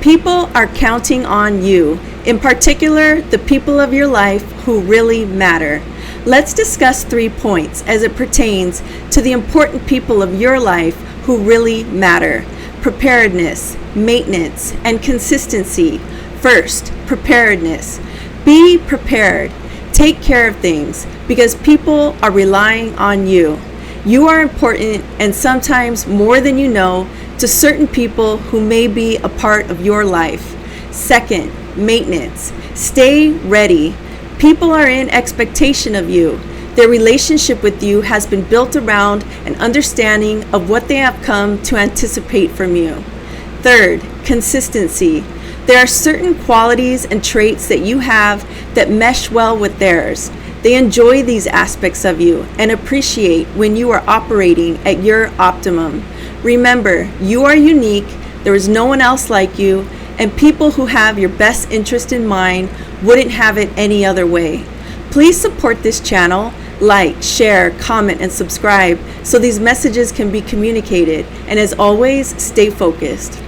People are counting on you, in particular, the people of your life who really matter. Let's discuss 3 points as it pertains to the important people of your life who really matter: preparedness, maintenance, and consistency. First, preparedness. Be prepared. Take care of things because people are relying on you. You are important, and sometimes more than you know, to certain people who may be a part of your life. Second, maintenance. Stay ready. People are in expectation of you. Their relationship with you has been built around an understanding of what they have come to anticipate from you. Third, consistency. There are certain qualities and traits that you have that mesh well with theirs. They enjoy these aspects of you and appreciate when you are operating at your optimum. Remember, you are unique, there is no one else like you, and people who have your best interest in mind wouldn't have it any other way. Please support this channel, like, share, comment, and subscribe so these messages can be communicated. And as always, stay focused.